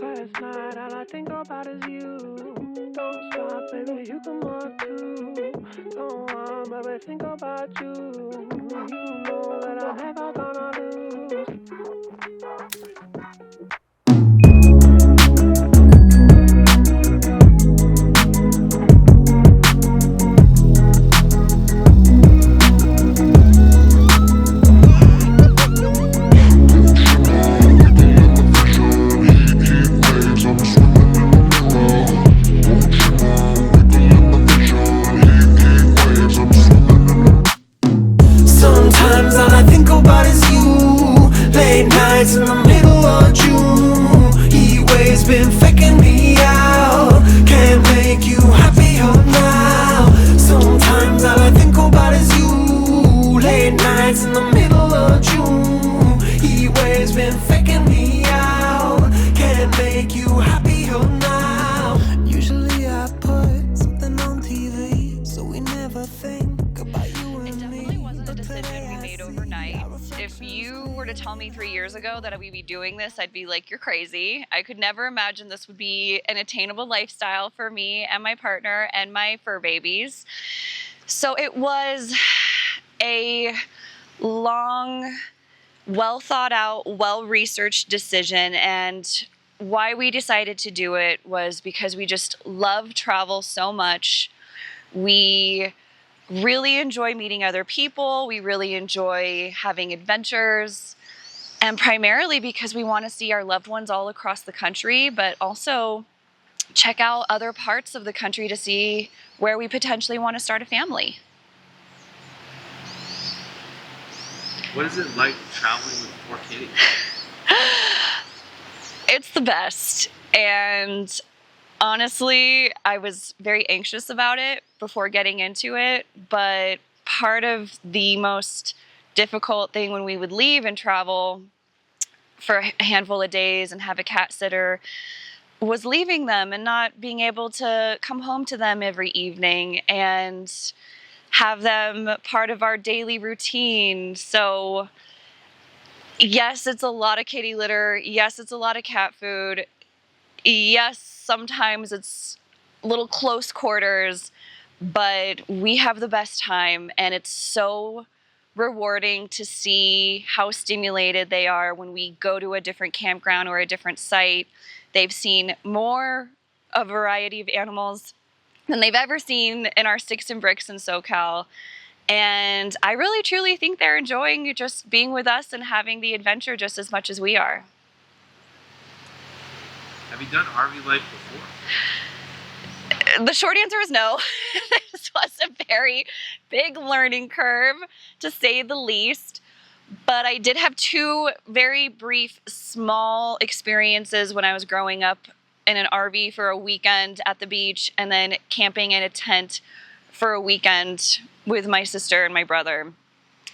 Last night, all I think about is you. Don't stop, baby, you can walk too. Don't want, baby, think about you. You know that I'm never gonna lose. Sometimes all I think about is you. Late nights in the middle of June. Heat waves been faking me out. Can't make you happier now. Sometimes all I think about is you. Late nights in the middle of June. Heat waves been faking me out. Can't make you happier now. Usually I put something on TV, so we never think about you and me. Definitely wasn't a decision we made overnight. If you were to tell me 3 years ago that we'd be doing this, I'd be like, you're crazy. I could never imagine this would be an attainable lifestyle for me and my partner and my fur babies. So it was a long, well thought out, well researched decision. And why we decided to do it was because we just love travel so much. We really enjoy meeting other people. We really enjoy having adventures. And primarily because we want to see our loved ones all across the country, but also check out other parts of the country to see where we potentially want to start a family. What is it like traveling with 4 kitties? It's the best. And honestly, I was very anxious about it before getting into it, but part of the most difficult thing when we would leave and travel for a handful of days and have a cat sitter was leaving them and not being able to come home to them every evening and have them part of our daily routine. So yes, it's a lot of kitty litter. Yes, it's a lot of cat food. Yes, sometimes it's little close quarters, but we have the best time, and it's so rewarding to see how stimulated they are when we go to a different campground or a different site. They've seen more a variety of animals than they've ever seen in our sticks and bricks in SoCal. And I really truly think they're enjoying just being with us and having the adventure just as much as we are. Have you done RV life before? The short answer is no. This was a very big learning curve, to say the least. But I did have 2 very brief, small experiences when I was growing up in an RV for a weekend at the beach, and then camping in a tent for a weekend with my sister and my brother.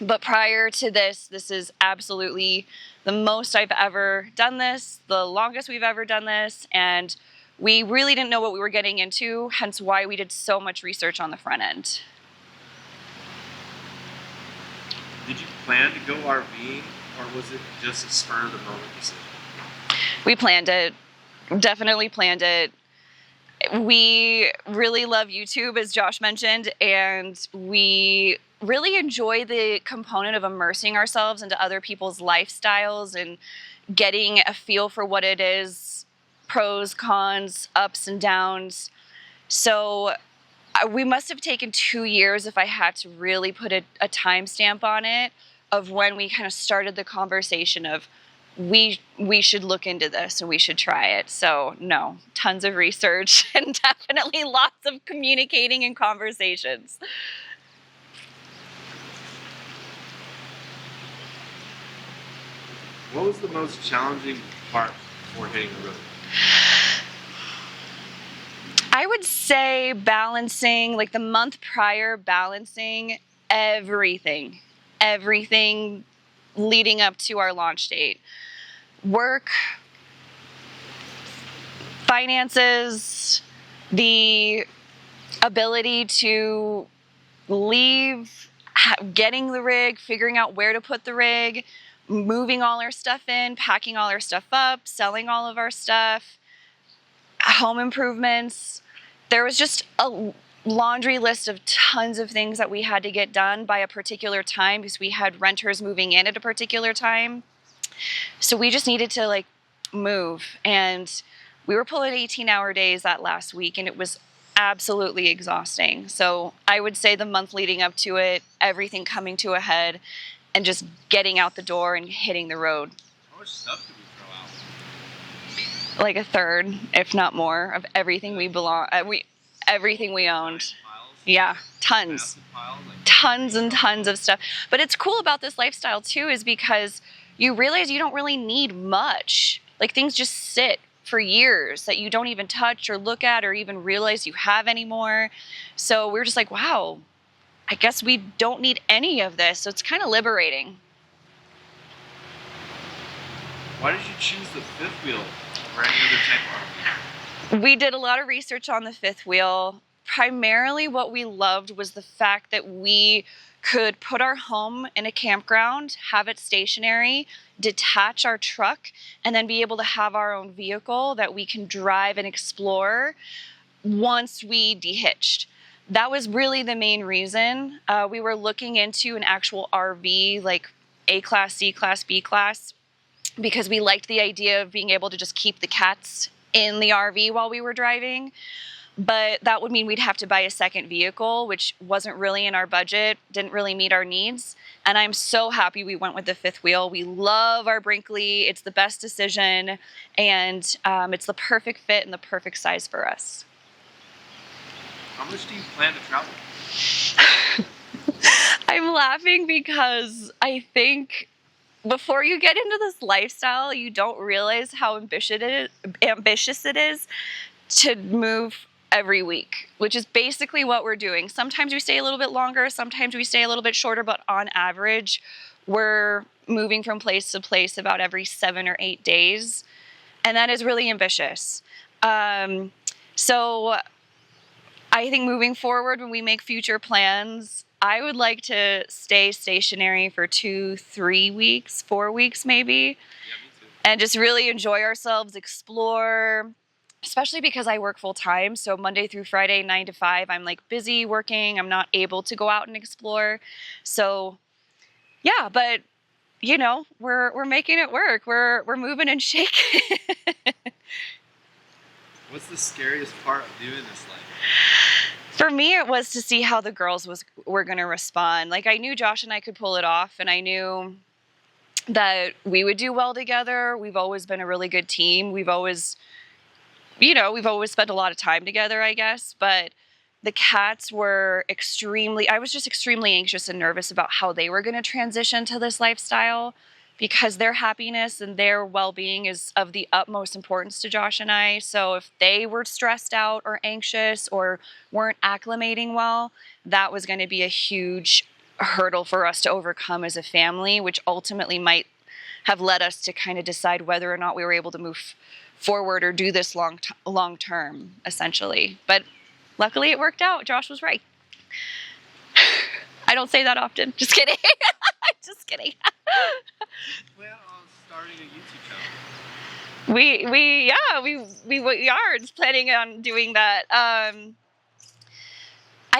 But prior to this, this is absolutely the most I've ever done this, the longest we've ever done this, and we really didn't know what we were getting into, hence why we did so much research on the front end. Did you plan to go RVing, or was it just a spur of the moment decision? We planned it, definitely planned it. We really love YouTube, as Josh mentioned, and we really enjoy the component of immersing ourselves into other people's lifestyles and getting a feel for what it is, pros, cons, ups and downs. So we must have taken 2 years, if I had to really put a timestamp on it, of when we kind of started the conversation of we should look into this and we should try it. So no, tons of research and definitely lots of communicating and conversations. What was the most challenging part before hitting the road? I would say balancing, like the month prior, balancing everything leading up to our launch date. Work, finances, the ability to leave, getting the rig, figuring out where to put the rig, moving all our stuff in, packing all our stuff up, selling all of our stuff, home improvements. There was just a laundry list of tons of things that we had to get done by a particular time because we had renters moving in at a particular time. So we just needed to like move, and we were pulling 18-hour days that last week, and it was absolutely exhausting. So I would say the month leading up to it, everything coming to a head and just getting out the door and hitting the road. How much stuff did we throw out? Like a third, if not more, of everything everything we owned. Piles? Yeah, tons. Massive piles, like Tons and tons of stuff. But it's cool about this lifestyle too is because you realize you don't really need much. Like things just sit for years that you don't even touch or look at or even realize you have anymore. So we're just like, wow, I guess we don't need any of this. So it's kind of liberating. Why did you choose the fifth wheel over any other type of RV? We did a lot of research on the fifth wheel. Primarily what we loved was the fact that we could put our home in a campground, have it stationary, detach our truck, and then be able to have our own vehicle that we can drive and explore once we dehitched. That was really the main reason. We were looking into an actual RV, like A class, C class, B class, because we liked the idea of being able to just keep the cats in the RV while we were driving. But that would mean we'd have to buy a second vehicle, which wasn't really in our budget, didn't really meet our needs. And I'm so happy we went with the fifth wheel. We love our Brinkley. It's the best decision. And it's the perfect fit and the perfect size for us. How much do you plan to travel? I'm laughing because I think before you get into this lifestyle, you don't realize how ambitious it is to move every week, which is basically what we're doing. Sometimes we stay a little bit longer, sometimes we stay a little bit shorter, but on average, we're moving from place to place about every 7 or 8 days. And that is really ambitious. So I think moving forward, when we make future plans, I would like to stay stationary for 2, 3 weeks, 4 weeks maybe, Yeah, me too. and just really enjoy ourselves, explore, especially because I work full time. So Monday through Friday, 9 to 5, I'm like busy working. I'm not able to go out and explore. So yeah, but you know, we're making it work. We're moving and shaking. What's the scariest part of doing this life? For me, it was to see how the girls were going to respond. Like I knew Josh and I could pull it off, and I knew that we would do well together. We've always been a really good team. We've always spent a lot of time together, I guess. But the cats were I was just extremely anxious and nervous about how they were going to transition to this lifestyle, because their happiness and their well-being is of the utmost importance to Josh and I. So if they were stressed out or anxious or weren't acclimating well, that was going to be a huge hurdle for us to overcome as a family, which ultimately might have led us to kind of decide whether or not we were able to move forward or do this long term, essentially. But luckily it worked out. Josh was right. I don't say that often. Just kidding. Just kidding. Plan on starting a YouTube channel. We are just planning on doing that. I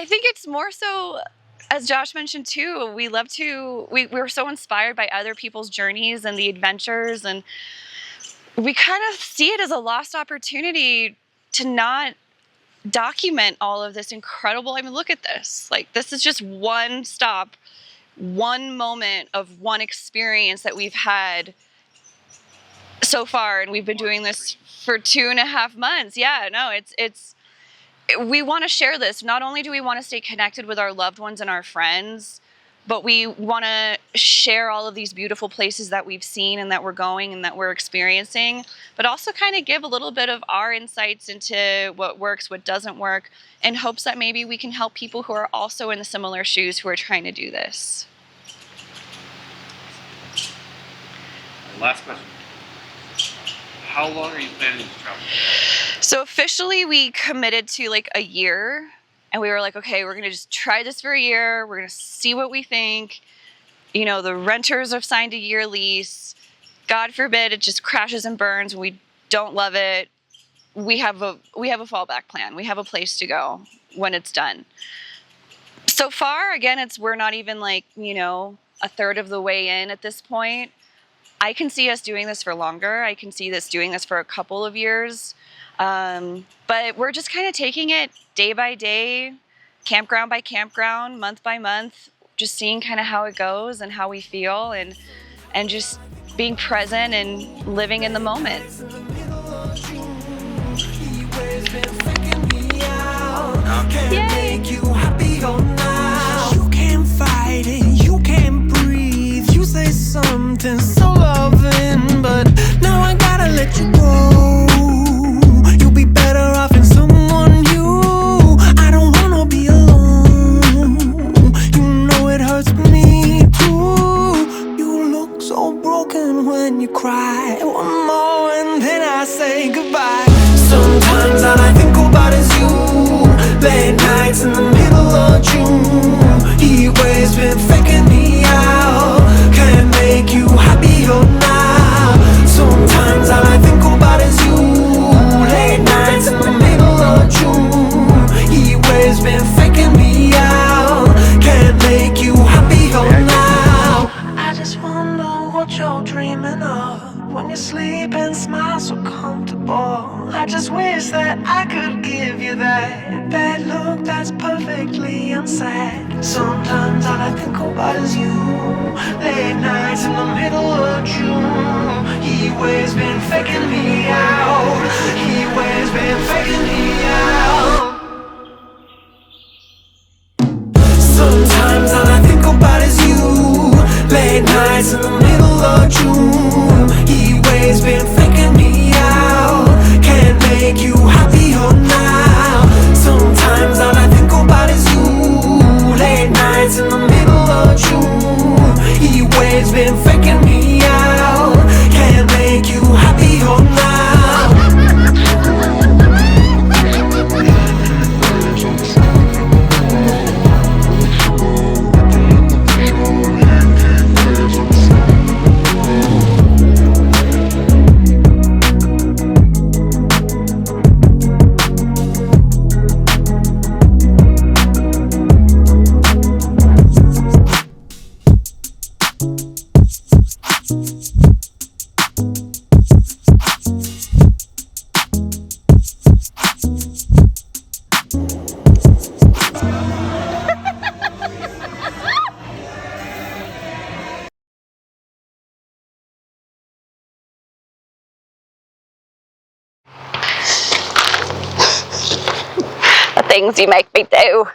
think it's more so, as Josh mentioned too, we're so inspired by other people's journeys and the adventures, and we kind of see it as a lost opportunity to not document all of this incredible. I mean, look at this. Like, this is just one stop, one moment of one experience that we've had so far, and we've been doing this for 2.5 months. Yeah, no, we want to share this. Not only do we want to stay connected with our loved ones and our friends, but we want to share all of these beautiful places that we've seen and that we're going and that we're experiencing, but also kind of give a little bit of our insights into what works, what doesn't work, in hopes that maybe we can help people who are also in the similar shoes who are trying to do this. Last question. How long are you planning to travel? So officially we committed to like a year, and we were like, okay, we're going to just try this for a year. We're going to see what we think. you know, the renters have signed a year lease. God forbid it just crashes and burns and we don't love it. We have a fallback plan. We have a place to go when it's done. So far, again, we're not even like, you know, a third of the way in at this point. I can see us doing this for longer. I can see us doing this for a couple of years. But we're just kind of taking it day by day, campground by campground, month by month, just seeing kind of how it goes and how we feel, and just being present and living in the moment. Yay! You can't fight it, you can't breathe. You say something so loving, but now I gotta let you go. You'll be better off in someone new. I don't wanna be alone. You know it hurts me too. You look so broken when you cry. One more and then I say goodbye. Sometimes all I think about is you. Late nights in the middle of June. Heat waves been faking me out. Can't make you happier now. Sometimes all I think about is you. Late nights in the middle of June. Heat waves been faking me out. Can't make you happier now. I just wonder what you're dreaming of when you sleep and smile so comfortable. I just wish that I could give you that look that's perfectly unsaid. Sometimes all I think about is you. Late nights in the middle of June. Heat waves been faking me out. Heat waves been faking me out. Sometimes all I think about is you. Late nights in the middle of June. Heat waves been faking me out. Can't make you happier now. Sometimes all I think about is you. Late nights in the middle of June. Heat waves been faking me out. Can't make you happier now. The things you make me do.